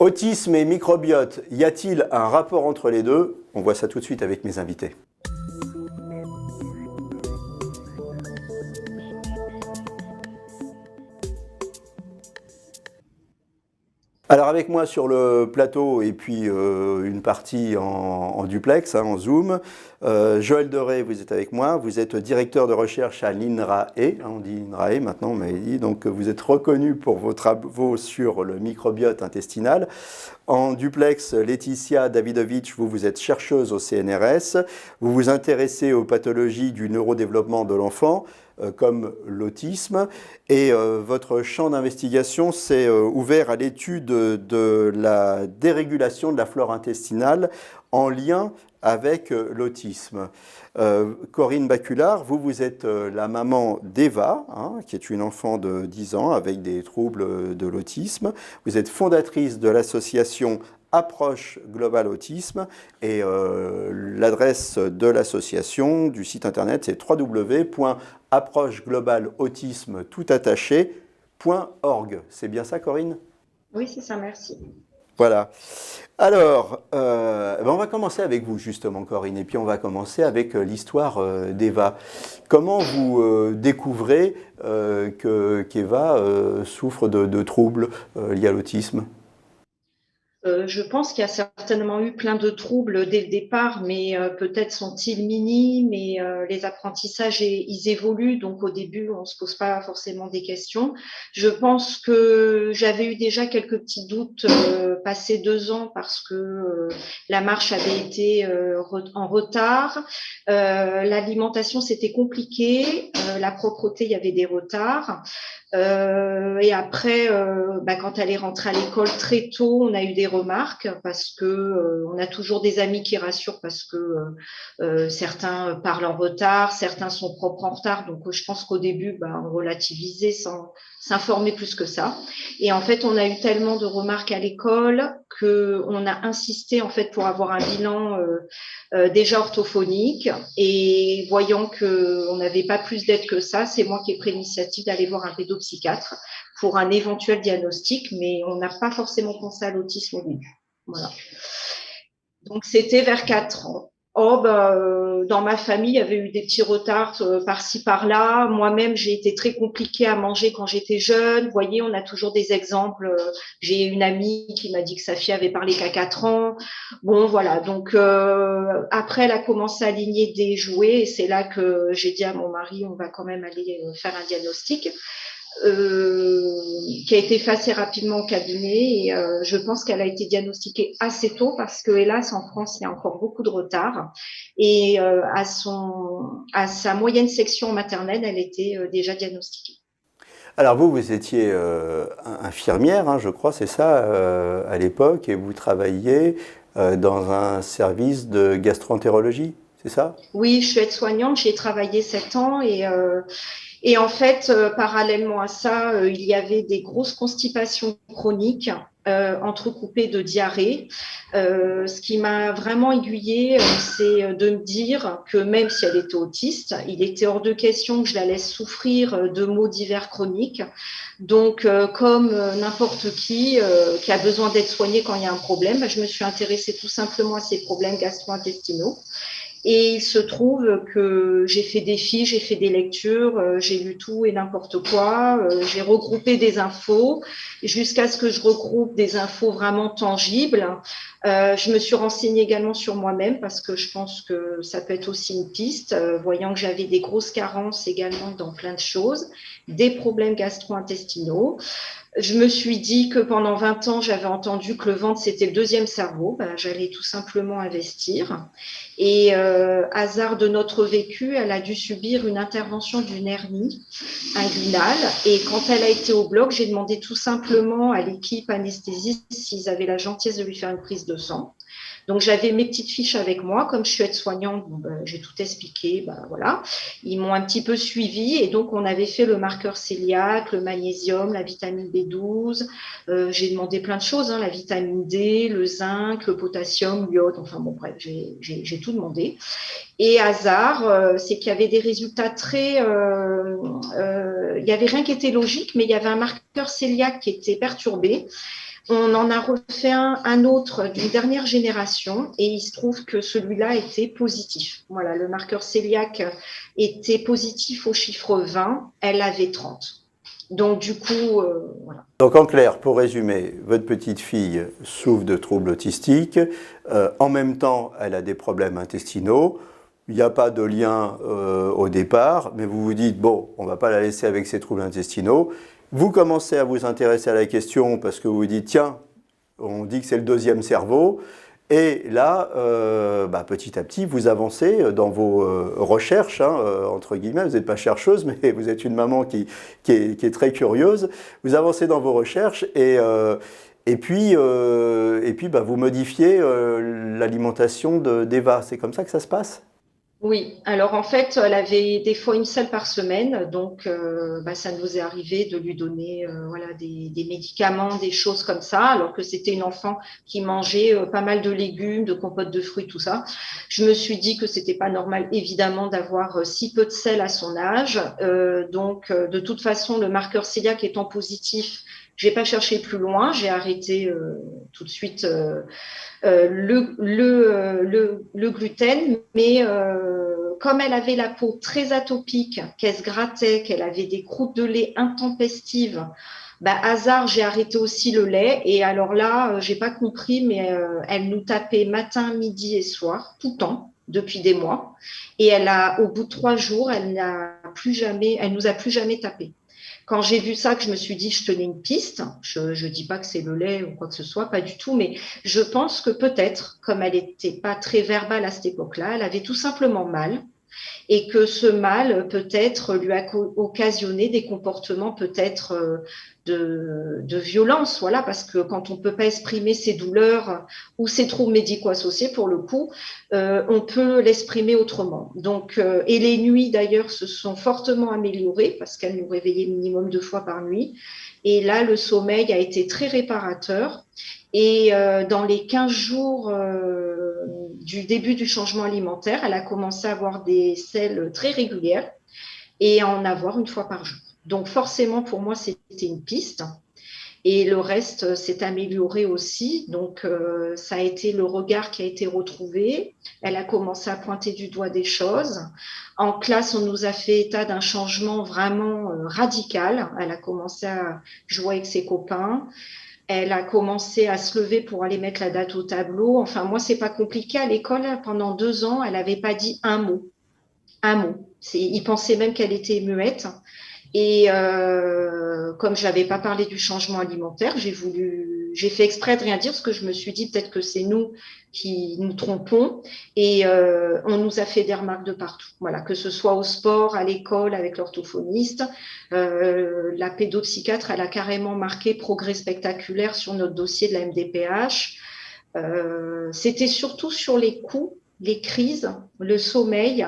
Autisme et microbiote, y a-t-il un rapport entre les deux? On voit ça tout de suite avec mes invités. Alors avec moi sur le plateau et puis une partie en duplex, en Zoom, Joël Doré, vous êtes avec moi, vous êtes directeur de recherche à l'INRAE, on dit INRAE maintenant, mais donc vous êtes reconnu pour vos travaux sur le microbiote intestinal. En duplex, Laetitia Davidovitch, vous êtes chercheuse au CNRS, vous vous intéressez aux pathologies du neurodéveloppement de l'enfant, comme l'autisme, et votre champ d'investigation s'est ouvert à l'étude de la dérégulation de la flore intestinale en lien avec l'autisme. Corinne Baculard, vous êtes la maman d'Eva, qui est une enfant de 10 ans avec des troubles de l'autisme. Vous êtes fondatrice de l'association Approche Global Autisme et l'adresse de l'association du site internet c'est www.approcheglobalautisme.org. C'est bien ça, Corinne? Oui, c'est ça, merci. Voilà. Alors, on va commencer avec vous justement, Corinne, et puis on va commencer avec l'histoire d'Eva. Comment vous découvrez qu'Eva souffre de troubles liés à l'autisme? Je pense qu'il y a certainement eu plein de troubles dès le départ, mais peut-être sont-ils minimes et les apprentissages, ils évoluent. Donc au début, on se pose pas forcément des questions. Je pense que j'avais eu déjà quelques petits doutes passé 2 ans parce que la marche avait été en retard. L'alimentation, c'était compliqué. La propreté, il y avait des retards. Et après, quand elle est rentrée à l'école très tôt, on a eu des remarques parce que on a toujours des amis qui rassurent parce que certains parlent en retard, certains sont propres en retard. Donc, je pense qu'au début, on relativisait sans s'informer plus que ça. Et en fait, on a eu tellement de remarques à l'école que on a insisté en fait pour avoir un bilan déjà orthophonique. Et voyant qu'on n'avait pas plus d'aide que ça, c'est moi qui ai pris l'initiative d'aller voir un pédopsychiatre pour un éventuel diagnostic, mais on n'a pas forcément pensé à l'autisme au début. Voilà. Donc c'était vers 4 ans. Dans ma famille, il y avait eu des petits retards par-ci, par-là. Moi-même, j'ai été très compliquée à manger quand j'étais jeune. Vous voyez, on a toujours des exemples. J'ai une amie qui m'a dit que sa fille avait parlé qu'à 4 ans. Bon, voilà. Donc, après, elle a commencé à aligner des jouets et c'est là que j'ai dit à mon mari, on va quand même aller faire un diagnostic. Qui a été fait assez rapidement au cabinet et je pense qu'elle a été diagnostiquée assez tôt parce que hélas en France il y a encore beaucoup de retard et à sa moyenne section maternelle elle était déjà diagnostiquée. Alors vous étiez infirmière, je crois, c'est ça, à l'époque, et vous travailliez dans un service de gastro-entérologie, c'est ça? Oui, je suis aide-soignante, j'ai travaillé 7 ans et en fait, parallèlement à ça, il y avait des grosses constipations chroniques entrecoupées de diarrhée. Ce qui m'a vraiment aiguillée, c'est de me dire que même si elle était autiste, il était hors de question que je la laisse souffrir de maux divers chroniques. Donc, comme n'importe qui a besoin d'être soigné quand il y a un problème, je me suis intéressée tout simplement à ces problèmes gastro-intestinaux. Et il se trouve que j'ai fait des fiches, j'ai fait des lectures, j'ai lu tout et n'importe quoi, j'ai regroupé des infos jusqu'à ce que je regroupe des infos vraiment tangibles. Je me suis renseignée également sur moi-même parce que je pense que ça peut être aussi une piste, voyant que j'avais des grosses carences également dans plein de choses, des problèmes gastro-intestinaux. Je me suis dit que pendant 20 ans, j'avais entendu que le ventre, c'était le deuxième cerveau. J'allais tout simplement investir. Et hasard de notre vécu, elle a dû subir une intervention d'une hernie inguinale. Et quand elle a été au bloc, j'ai demandé tout simplement à l'équipe anesthésiste s'ils avaient la gentillesse de lui faire une prise de sang. Donc j'avais mes petites fiches avec moi, comme je suis aide-soignante, j'ai tout expliqué, voilà. Ils m'ont un petit peu suivi et donc on avait fait le marqueur cœliaque, le magnésium, la vitamine B12. J'ai demandé plein de choses, la vitamine D, le zinc, le potassium, l'iode, enfin bon bref, j'ai tout demandé. Et hasard, c'est qu'il y avait des résultats il y avait rien qui était logique, mais il y avait un marqueur cœliaque qui était perturbé. On en a refait un autre d'une dernière génération et il se trouve que celui-là était positif. Voilà, le marqueur cœliaque était positif au chiffre 20, elle avait 30. Donc du coup, voilà. Donc en clair, pour résumer, votre petite fille souffre de troubles autistiques, en même temps elle a des problèmes intestinaux, il n'y a pas de lien au départ, mais vous vous dites, bon, on ne va pas la laisser avec ses troubles intestinaux. Vous commencez à vous intéresser à la question parce que vous vous dites, tiens, on dit que c'est le deuxième cerveau. Et là, petit à petit, vous avancez dans vos recherches, hein, entre guillemets. Vous n'êtes pas chercheuse, mais vous êtes une maman qui est très curieuse. Vous avancez dans vos recherches et puis, vous modifiez l'alimentation d'Eva. C'est comme ça que ça se passe? Oui, alors en fait, elle avait des fois une seule par semaine, donc ça nous est arrivé de lui donner voilà, des médicaments, des choses comme ça, alors que c'était une enfant qui mangeait pas mal de légumes, de compotes de fruits, tout ça. Je me suis dit que c'était pas normal, évidemment, d'avoir si peu de sel à son âge. De toute façon, le marqueur cœliaque étant positif, j'ai pas cherché plus loin, j'ai arrêté tout de suite le gluten, mais comme elle avait la peau très atopique, qu'elle se grattait, qu'elle avait des croûtes de lait intempestives, hasard, j'ai arrêté aussi le lait. Et alors là, j'ai pas compris, mais elle nous tapait matin, midi et soir, tout le temps, depuis des mois. Et au bout de 3 jours, elle nous a plus jamais tapé. Quand j'ai vu ça, que je me suis dit, je tenais une piste. Je ne dis pas que c'est le lait ou quoi que ce soit, pas du tout, mais je pense que peut-être, comme elle n'était pas très verbale à cette époque-là, elle avait tout simplement mal et que ce mal peut-être lui a occasionné des comportements peut-être de violence, voilà, parce que quand on ne peut pas exprimer ses douleurs ou ses troubles médicaux associés, pour le coup, on peut l'exprimer autrement. Donc, et les nuits d'ailleurs se sont fortement améliorées parce qu'elle nous réveillait minimum 2 fois par nuit. Et là, le sommeil a été très réparateur. Et dans les 15 jours du début du changement alimentaire, elle a commencé à avoir des selles très régulières et à en avoir 1 fois par jour. Donc forcément, pour moi, c'était une piste. Et le reste s'est amélioré aussi. Donc, ça a été le regard qui a été retrouvé. Elle a commencé à pointer du doigt des choses. En classe, on nous a fait état d'un changement vraiment radical. Elle a commencé à jouer avec ses copains. Elle a commencé à se lever pour aller mettre la date au tableau. Enfin, moi, c'est pas compliqué. À l'école, pendant 2 ans, elle n'avait pas dit un mot. Un mot. Ils pensaient même qu'elle était muette. Et comme je n'avais pas parlé du changement alimentaire, j'ai fait exprès de rien dire parce que je me suis dit peut-être que c'est nous qui nous trompons. Et on nous a fait des remarques de partout. Voilà, que ce soit au sport, à l'école, avec l'orthophoniste. La pédopsychiatre, elle a carrément marqué progrès spectaculaire sur notre dossier de la MDPH. C'était surtout sur les coups, les crises, le sommeil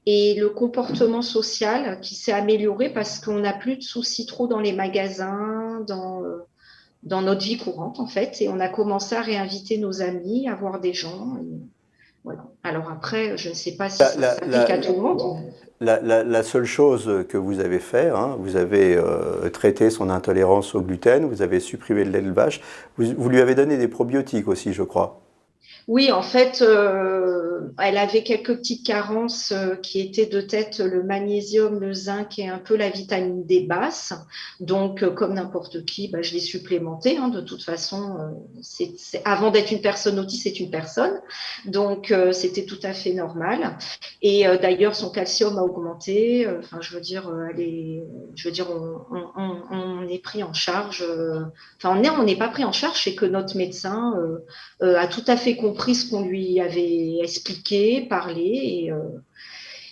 et le comportement social qui s'est amélioré parce qu'on n'a plus de soucis trop dans les magasins, dans notre vie courante en fait. Et on a commencé à réinviter nos amis, à voir des gens. Et voilà. Alors après, je ne sais pas si La, ça la, s'applique à la, tout le monde. la seule chose que vous avez fait, hein, vous avez traité son intolérance au gluten, vous avez supprimé le lait de vache, vous lui avez donné des probiotiques aussi, je crois. Oui, en fait, elle avait quelques petites carences qui étaient de tête le magnésium, le zinc et un peu la vitamine D basse. Donc, comme n'importe qui, je l'ai supplémenté. Hein, de toute façon, avant d'être une personne autiste, c'est une personne. Donc, c'était tout à fait normal. Et d'ailleurs, son calcium a augmenté. Enfin, je veux dire, on est pris en charge. Enfin, on n'est pas pris en charge, c'est que notre médecin a tout à fait compris ce qu'on lui avait expliqué, parlé,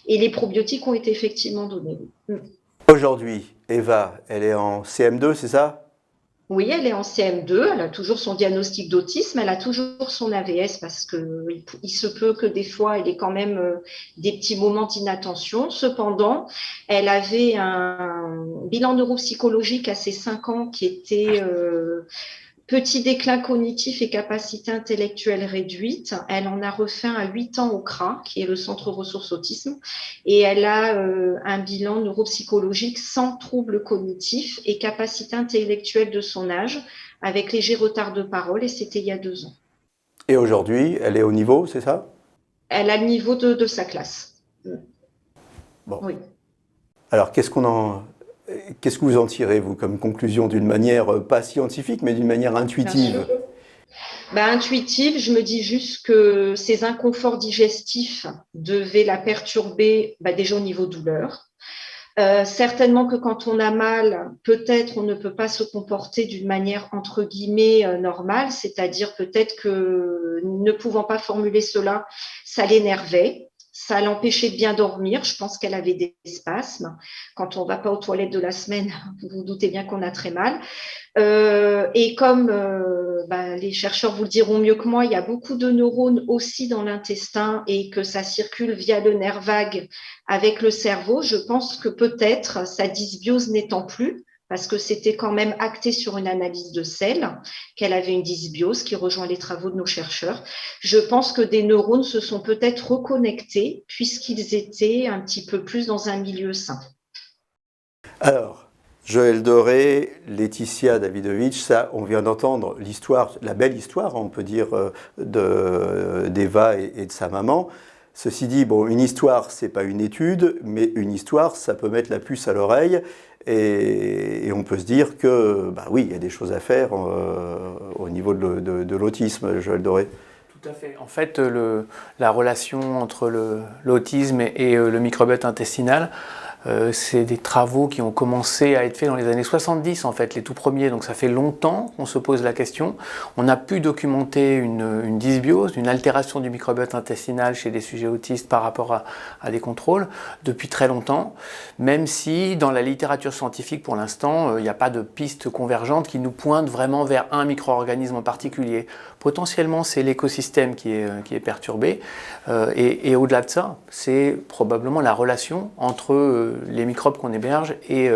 et les probiotiques ont été effectivement donnés. Aujourd'hui, Eva, elle est en CM2, c'est ça? Oui, elle est en CM2, elle a toujours son diagnostic d'autisme, elle a toujours son AVS parce qu'il se peut que des fois, elle ait quand même des petits moments d'inattention. Cependant, elle avait un bilan neuropsychologique à ses 5 ans qui était petit déclin cognitif et capacité intellectuelle réduite. Elle en a refait un à 8 ans au CRA, qui est le Centre Ressources Autisme, et elle a un bilan neuropsychologique sans trouble cognitif et capacité intellectuelle de son âge, avec léger retard de parole, et c'était il y a 2 ans. Et aujourd'hui, elle est au niveau, c'est ça? Elle a le niveau de sa classe. Bon. Oui. Alors, qu'est-ce que vous en tirez, vous, comme conclusion, d'une manière pas scientifique, mais d'une manière intuitive? Intuitive, je me dis juste que ces inconforts digestifs devaient la perturber déjà au niveau douleur. Certainement que quand on a mal, peut-être on ne peut pas se comporter d'une manière entre guillemets normale, c'est-à-dire peut-être que ne pouvant pas formuler cela, ça l'énervait, ça l'empêchait de bien dormir. Je pense qu'elle avait des spasmes. Quand on ne va pas aux toilettes de la semaine, vous vous doutez bien qu'on a très mal. Et comme les chercheurs vous le diront mieux que moi, il y a beaucoup de neurones aussi dans l'intestin et que ça circule via le nerf vague avec le cerveau. Je pense que peut-être sa dysbiose n'étant plus, parce que c'était quand même acté sur une analyse de sel, qu'elle avait une dysbiose qui rejoint les travaux de nos chercheurs. Je pense que des neurones se sont peut-être reconnectés puisqu'ils étaient un petit peu plus dans un milieu sain. Alors, Joël Doré, Laetitia Davidovich, ça, on vient d'entendre l'histoire, la belle histoire, on peut dire, d'Eva et de sa maman. Ceci dit, bon, une histoire, c'est pas une étude, mais une histoire, ça peut mettre la puce à l'oreille, et on peut se dire que, oui, il y a des choses à faire au niveau de l'autisme, Joël Doré. Tout à fait. En fait, la relation entre l'autisme et le microbiote intestinal, c'est des travaux qui ont commencé à être faits dans les années 70, en fait, les tout premiers. Donc ça fait longtemps qu'on se pose la question. On a pu documenter une dysbiose, une altération du microbiote intestinal chez des sujets autistes par rapport à des contrôles depuis très longtemps, même si dans la littérature scientifique, pour l'instant, il n'y a pas de piste convergente qui nous pointe vraiment vers un micro-organisme en particulier. Potentiellement, c'est l'écosystème qui est perturbé. Et au-delà de ça, c'est probablement la relation entre les microbes qu'on héberge et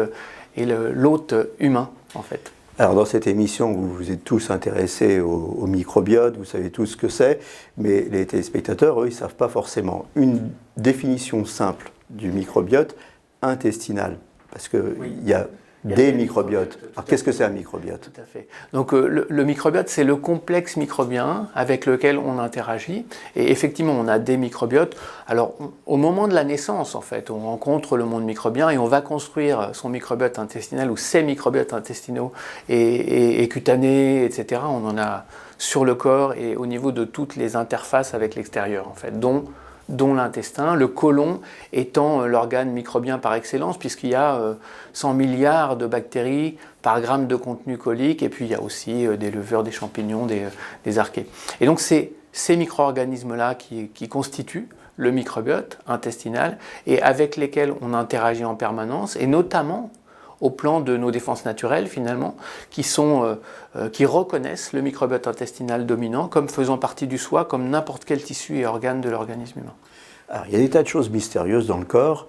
l'hôte humain, en fait. Alors dans cette émission, vous vous êtes tous intéressés au microbiote, vous savez tous ce que c'est, mais les téléspectateurs, eux, ils ne savent pas forcément. Une définition simple du microbiote intestinal, parce qu'il y a des microbiotes. Alors qu'est-ce que c'est un microbiote? Tout à fait. Donc le microbiote, c'est le complexe microbien avec lequel on interagit. Et effectivement, on a des microbiotes. Alors au moment de la naissance, en fait, on rencontre le monde microbien et on va construire son microbiote intestinal ou ses microbiotes intestinaux et cutanés, etc. On en a sur le corps et au niveau de toutes les interfaces avec l'extérieur, en fait, dont l'intestin, le côlon étant l'organe microbien par excellence, puisqu'il y a 100 milliards de bactéries par gramme de contenu colique, et puis il y a aussi des levures, des champignons, des archées. Et donc c'est ces micro-organismes-là qui constituent le microbiote intestinal, et avec lesquels on interagit en permanence, et notamment au plan de nos défenses naturelles finalement, qui reconnaissent le microbiote intestinal dominant comme faisant partie du soi, comme n'importe quel tissu et organe de l'organisme humain. Alors, il y a des tas de choses mystérieuses dans le corps.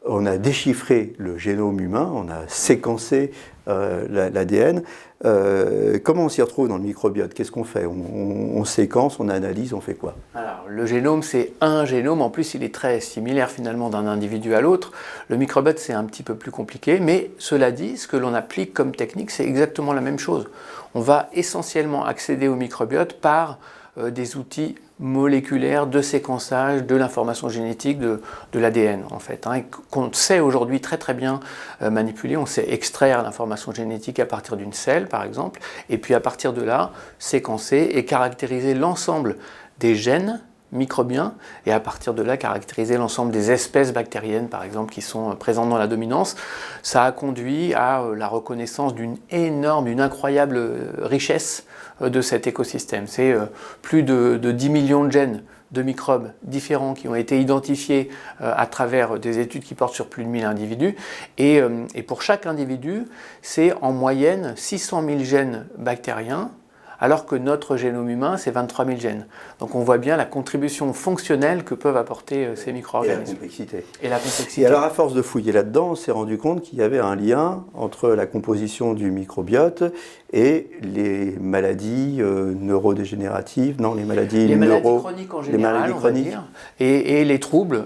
On a déchiffré le génome humain, on a séquencé l'ADN. Comment on s'y retrouve dans le microbiote? Qu'est-ce qu'on fait? On séquence, on analyse, on fait quoi? Alors, le génome, c'est un génome. En plus, il est très similaire finalement d'un individu à l'autre. Le microbiote, c'est un petit peu plus compliqué. Mais cela dit, ce que l'on applique comme technique, c'est exactement la même chose. On va essentiellement accéder au microbiote par des outils moléculaires de séquençage de l'information génétique de l'ADN en fait, hein, qu'on sait aujourd'hui très très bien manipuler. On sait extraire l'information génétique à partir d'une cellule par exemple, et puis à partir de là séquencer et caractériser l'ensemble des gènes microbiens, et à partir de là caractériser l'ensemble des espèces bactériennes par exemple qui sont présentes dans la dominance. Ça a conduit à la reconnaissance d'une énorme, d'une incroyable richesse de cet écosystème. C'est plus de 10 millions de gènes de microbes différents qui ont été identifiés à travers des études qui portent sur plus de 1000 individus. Et pour chaque individu, c'est en moyenne 600 000 gènes bactériens, alors que notre génome humain, c'est 23 000 gènes. Donc on voit bien la contribution fonctionnelle que peuvent apporter ces micro-organismes. Et la complexité. Et la complexité. Et alors à force de fouiller là-dedans, on s'est rendu compte qu'il y avait un lien entre la composition du microbiote et les maladies neurodégénératives, non, les maladies chroniques en général, on va dire, et les troubles,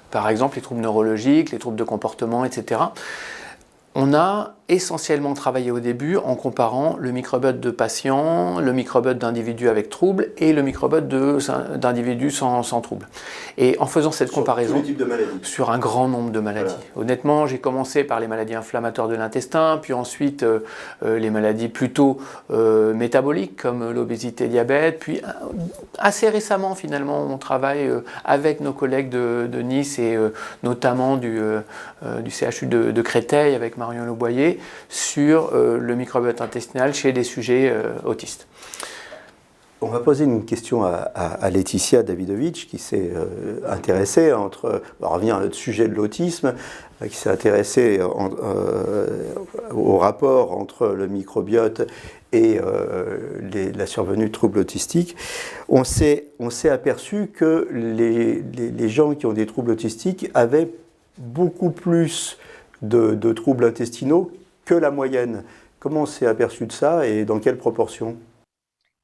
par exemple les troubles neurologiques, les troubles de comportement, etc. On a essentiellement travaillé au début en comparant le microbiote de patients, le microbiote d'individus avec troubles et le microbiote d'individus sans troubles. Et en faisant cette comparaison tous les types de maladies. Sur un grand nombre de maladies. Voilà. Honnêtement, j'ai commencé par les maladies inflammatoires de l'intestin, puis ensuite les maladies plutôt métaboliques comme l'obésité, diabète, puis assez récemment finalement on travaille avec nos collègues de Nice et notamment du CHU de Créteil avec Marion Leboyer sur le microbiote intestinal chez des sujets autistes. On va poser une question à Laetitia Davidovich qui s'est intéressée on revient à notre sujet de l'autisme, qui s'est intéressée au rapport entre le microbiote et la survenue de troubles autistiques. On s'est aperçu que les gens qui ont des troubles autistiques avaient beaucoup plus de troubles intestinaux que la moyenne. Comment on s'est aperçu de ça et dans quelle proportion ?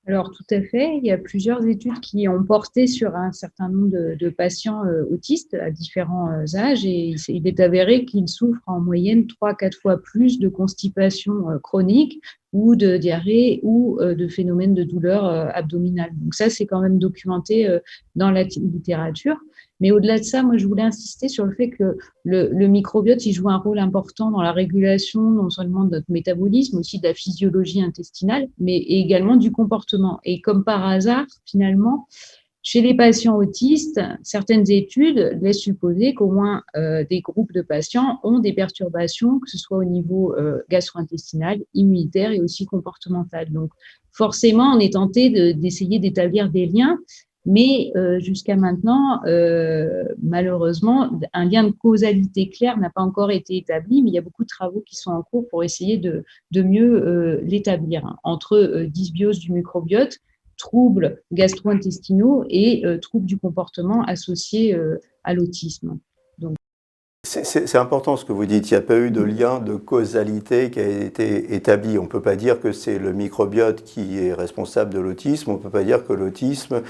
Alors, tout à fait. Il y a plusieurs études qui ont porté sur un certain nombre de patients autistes à différents âges et il est avéré qu'ils souffrent en moyenne 3-4 fois plus de constipation chronique ou de diarrhée ou de phénomènes de douleur abdominale. Donc ça, c'est quand même documenté dans la littérature. Mais au-delà de ça, moi, je voulais insister sur le fait que le microbiote, il joue un rôle important dans la régulation non seulement de notre métabolisme, aussi de la physiologie intestinale, mais également du comportement. Et comme par hasard, finalement, chez les patients autistes, certaines études laissent supposer qu'au moins des groupes de patients ont des perturbations, que ce soit au niveau gastro-intestinal, immunitaire et aussi comportemental. Donc, forcément, on est tenté d'essayer d'établir des liens. Mais jusqu'à maintenant, malheureusement, un lien de causalité clair n'a pas encore été établi, mais il y a beaucoup de travaux qui sont en cours pour essayer de mieux l'établir entre dysbiose du microbiote, troubles gastro-intestinaux et troubles du comportement associés à l'autisme. Donc, c'est important ce que vous dites, il n'y a pas eu de lien de causalité qui a été établi. On ne peut pas dire que c'est le microbiote qui est responsable de l'autisme, on ne peut pas dire que l'autisme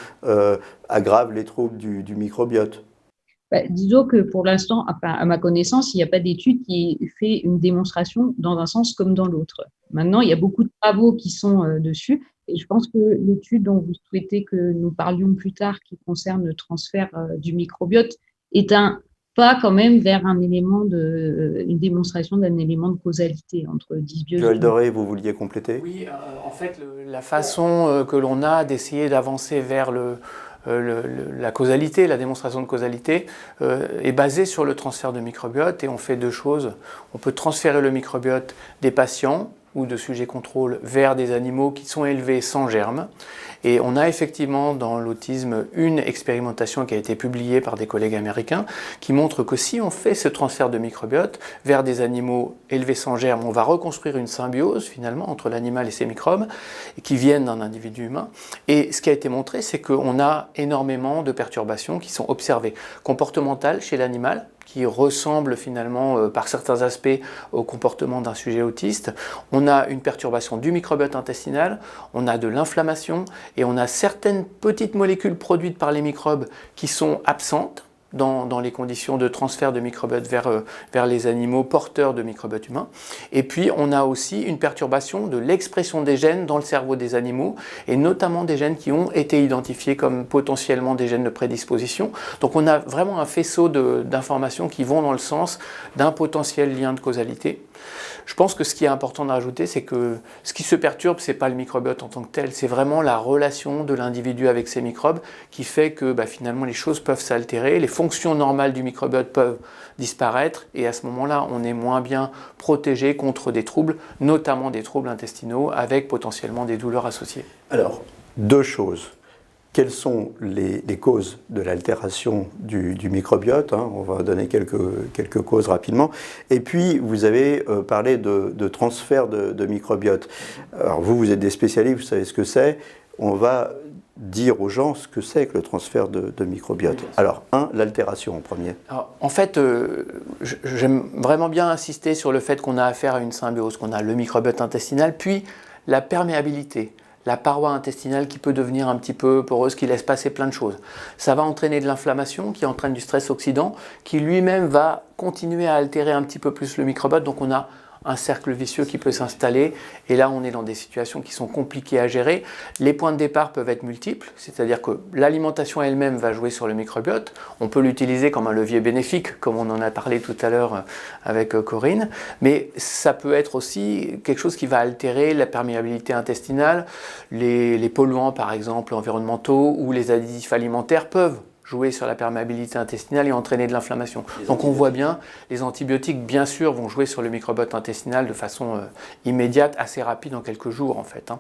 aggrave les troubles du microbiote. Disons que pour l'instant, à ma connaissance, il n'y a pas d'étude qui fait une démonstration dans un sens comme dans l'autre. Maintenant, il y a beaucoup de travaux qui sont dessus et je pense que l'étude dont vous souhaitez que nous parlions plus tard, qui concerne le transfert du microbiote, est un pas quand même vers une démonstration d'un élément de causalité entre dysbiose. Joël Doré, vous vouliez compléter ? Oui, en fait, la façon que l'on a d'essayer d'avancer vers la causalité, la démonstration de causalité, est basée sur le transfert de microbiote et on fait deux choses. On peut transférer le microbiote des patients ou de sujets contrôle vers des animaux qui sont élevés sans germes. Et on a effectivement dans l'autisme une expérimentation qui a été publiée par des collègues américains qui montre que si on fait ce transfert de microbiote vers des animaux élevés sans germes, on va reconstruire une symbiose finalement entre l'animal et ses microbes qui viennent d'un individu humain. Et ce qui a été montré, c'est qu'on a énormément de perturbations qui sont observées, comportementales chez l'animal, qui ressemble finalement par certains aspects au comportement d'un sujet autiste. On a une perturbation du microbiote intestinal, on a de l'inflammation et on a certaines petites molécules produites par les microbes qui sont absentes dans les conditions de transfert de microbiote vers les animaux porteurs de microbiote humain. Et puis on a aussi une perturbation de l'expression des gènes dans le cerveau des animaux et notamment des gènes qui ont été identifiés comme potentiellement des gènes de prédisposition. Donc on a vraiment un faisceau d'informations qui vont dans le sens d'un potentiel lien de causalité. Je pense que ce qui est important de rajouter, c'est que ce qui se perturbe, ce n'est pas le microbiote en tant que tel, c'est vraiment la relation de l'individu avec ses microbes qui fait que finalement les choses peuvent s'altérer, les fonctions normales du microbiote peuvent disparaître et à ce moment-là, on est moins bien protégé contre des troubles, notamment des troubles intestinaux avec potentiellement des douleurs associées. Alors, deux choses. Quelles sont les causes de l'altération du microbiote, hein, on va donner quelques causes rapidement. Et puis, vous avez parlé de transfert de microbiote. Alors, vous êtes des spécialistes, vous savez ce que c'est. On va dire aux gens ce que c'est que le transfert de microbiote. Oui, alors, l'altération en premier. Alors, en fait, j'aime vraiment bien insister sur le fait qu'on a affaire à une symbiose, qu'on a le microbiote intestinal, puis la perméabilité. La paroi intestinale qui peut devenir un petit peu poreuse, qui laisse passer plein de choses. Ça va entraîner de l'inflammation, qui entraîne du stress oxydant, qui lui-même va continuer à altérer un petit peu plus le microbiote. Donc on a un cercle vicieux qui peut s'installer. Et là, on est dans des situations qui sont compliquées à gérer. Les points de départ peuvent être multiples, c'est-à-dire que l'alimentation elle-même va jouer sur le microbiote. On peut l'utiliser comme un levier bénéfique, comme on en a parlé tout à l'heure avec Corinne. Mais ça peut être aussi quelque chose qui va altérer la perméabilité intestinale. Les polluants, par exemple, environnementaux ou les additifs alimentaires peuvent jouer sur la perméabilité intestinale et entraîner de l'inflammation. Donc on voit bien, les antibiotiques, bien sûr, vont jouer sur le microbiote intestinal de façon immédiate, assez rapide, en quelques jours en fait.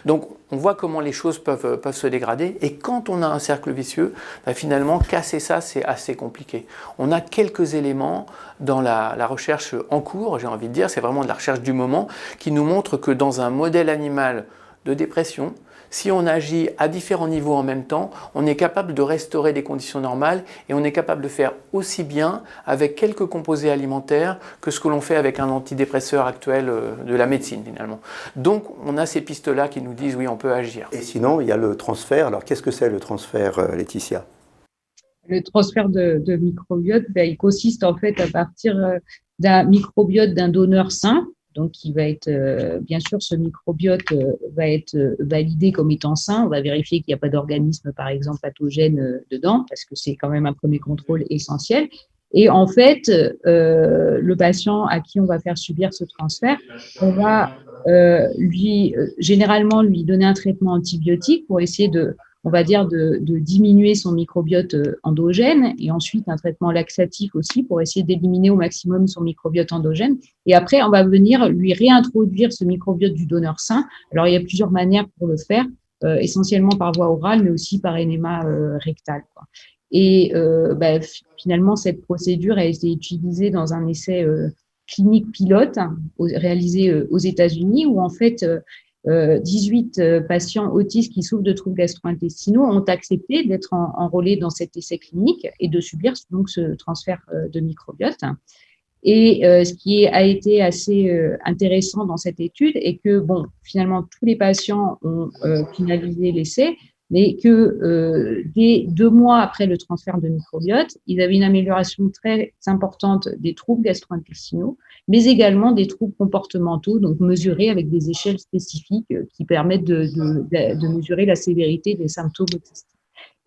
Donc on voit comment les choses peuvent se dégrader, et quand on a un cercle vicieux, finalement, casser ça, c'est assez compliqué. On a quelques éléments dans la recherche en cours, j'ai envie de dire, c'est vraiment de la recherche du moment, qui nous montre que dans un modèle animal de dépression, si on agit à différents niveaux en même temps, on est capable de restaurer des conditions normales, et on est capable de faire aussi bien avec quelques composés alimentaires que ce que l'on fait avec un antidépresseur actuel de la médecine finalement. Donc on a ces pistes-là qui nous disent oui, on peut agir. Et sinon, il y a le transfert. Alors qu'est-ce que c'est le transfert, Laetitia? Le transfert de microbiote, il consiste en fait à partir d'un microbiote d'un donneur sain. Donc, qui va être, bien sûr, ce microbiote va être validé comme étant sain. On va vérifier qu'il n'y a pas d'organisme, par exemple, pathogène dedans, parce que c'est quand même un premier contrôle essentiel. Et en fait, le patient à qui on va faire subir ce transfert, on va généralement lui donner un traitement antibiotique pour essayer on va dire, de diminuer son microbiote endogène, et ensuite un traitement laxatif aussi pour essayer d'éliminer au maximum son microbiote endogène. Et après, on va venir lui réintroduire ce microbiote du donneur sain. Alors, il y a plusieurs manières pour le faire, essentiellement par voie orale, mais aussi par énéma rectal, quoi. Et finalement, cette procédure a été utilisée dans un essai clinique pilote réalisé aux États-Unis, où en fait, 18 patients autistes qui souffrent de troubles gastro-intestinaux ont accepté d'être enrôlés dans cet essai clinique et de subir donc ce transfert de microbiote. Et ce qui a été assez intéressant dans cette étude est que, bon, finalement, tous les patients ont finalisé l'essai, mais que dès 2 mois après le transfert de microbiote, ils avaient une amélioration très importante des troubles gastro-intestinaux, mais également des troubles comportementaux, donc mesurés avec des échelles spécifiques qui permettent de mesurer la sévérité des symptômes autistiques.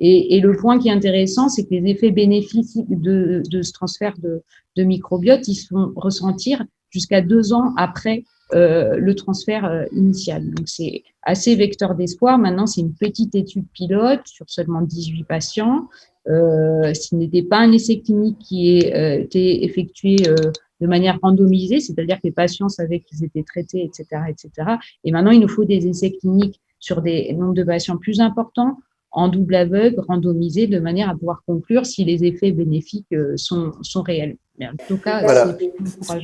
Et le point qui est intéressant, c'est que les effets bénéfiques de ce transfert de microbiote, ils se font ressentir jusqu'à 2 ans après le transfert initial. Donc, c'est assez vecteur d'espoir. Maintenant, c'est une petite étude pilote sur seulement 18 patients. Ce n'était pas un essai clinique qui a été effectué de manière randomisée, c'est-à-dire que les patients savaient qu'ils étaient traités, etc., etc. Et maintenant, il nous faut des essais cliniques sur des nombres de patients plus importants, en double aveugle, randomisé, de manière à pouvoir conclure si les effets bénéfiques sont réels. Mais en tout cas, voilà.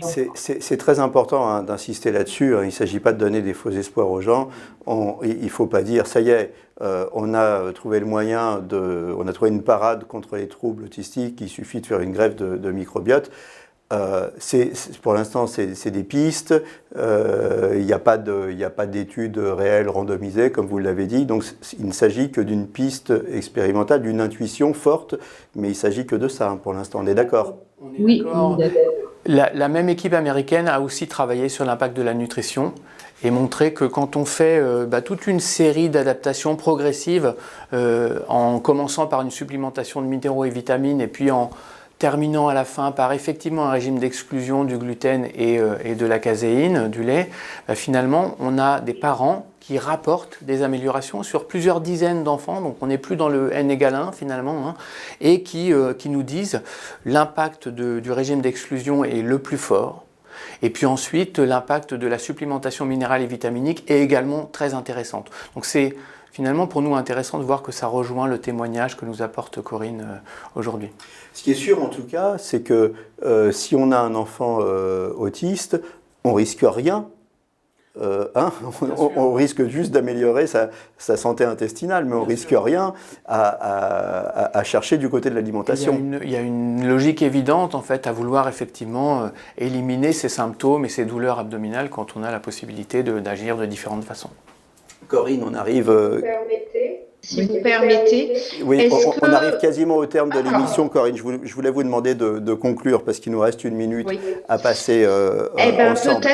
c'est C'est très important d'insister là-dessus. Il ne s'agit pas de donner des faux espoirs aux gens. Il ne faut pas dire, ça y est, on a trouvé le moyen on a trouvé une parade contre les troubles autistiques, il suffit de faire une greffe de microbiote. Pour l'instant, c'est des pistes. Il n'y a pas d'études réelles randomisées, comme vous l'avez dit. Donc, il ne s'agit que d'une piste expérimentale, d'une intuition forte, mais il ne s'agit que de ça, pour l'instant. On est d'accord? Oui, d'accord. La même équipe américaine a aussi travaillé sur l'impact de la nutrition et montré que quand on fait toute une série d'adaptations progressives, en commençant par une supplémentation de minéraux et vitamines, et puis en terminant à la fin par effectivement un régime d'exclusion du gluten et de la caséine, du lait, finalement on a des parents qui rapportent des améliorations sur plusieurs dizaines d'enfants, donc on n'est plus dans le n égale 1 finalement, et qui nous disent l'impact du régime d'exclusion est le plus fort. Et puis ensuite, l'impact de la supplémentation minérale et vitaminique est également très intéressante. Donc c'est finalement pour nous intéressant de voir que ça rejoint le témoignage que nous apporte Corinne aujourd'hui. Ce qui est sûr en tout cas, c'est que si on a un enfant autiste, on risque rien. On risque juste d'améliorer sa santé intestinale, mais on risque rien à chercher du côté de l'alimentation. Il y a une logique évidente en fait à vouloir effectivement éliminer ces symptômes et ces douleurs abdominales quand on a la possibilité d'agir de différentes façons. Corinne, on arrive... si vous permettez. Oui, on arrive quasiment au terme de l'émission, Corinne. Je voulais vous demander de conclure parce qu'il nous reste une minute à passer ensemble.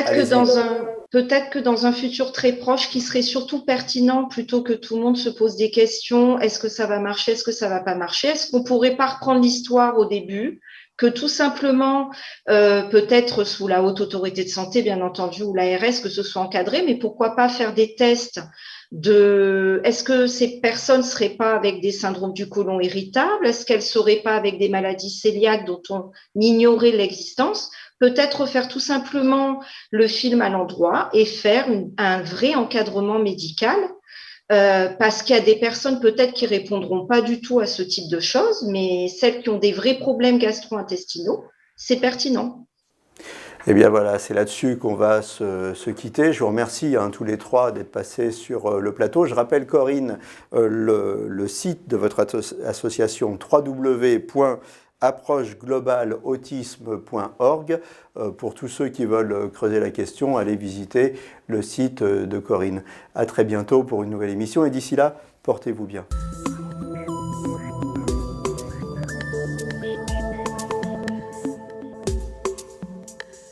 Peut-être que dans un futur très proche, qui serait surtout pertinent, plutôt que tout le monde se pose des questions, est-ce que ça va marcher, est-ce que ça va pas marcher, est-ce qu'on pourrait pas reprendre l'histoire au début, que tout simplement, peut-être sous la Haute Autorité de Santé, bien entendu, ou l'ARS, que ce soit encadré, mais pourquoi pas faire des tests est-ce que ces personnes ne seraient pas avec des syndromes du côlon irritable? Est-ce qu'elles ne seraient pas avec des maladies cœliaques dont on ignorait l'existence? Peut-être faire tout simplement le film à l'endroit et faire un vrai encadrement médical, parce qu'il y a des personnes peut-être qui répondront pas du tout à ce type de choses, mais celles qui ont des vrais problèmes gastro-intestinaux, c'est pertinent. Eh bien voilà, c'est là-dessus qu'on va se quitter. Je vous remercie tous les trois d'être passés sur le plateau. Je rappelle, Corinne, le site de votre association www.approcheglobalautisme.org. Pour tous ceux qui veulent creuser la question, allez visiter le site de Corinne. À très bientôt pour une nouvelle émission et d'ici là, portez-vous bien.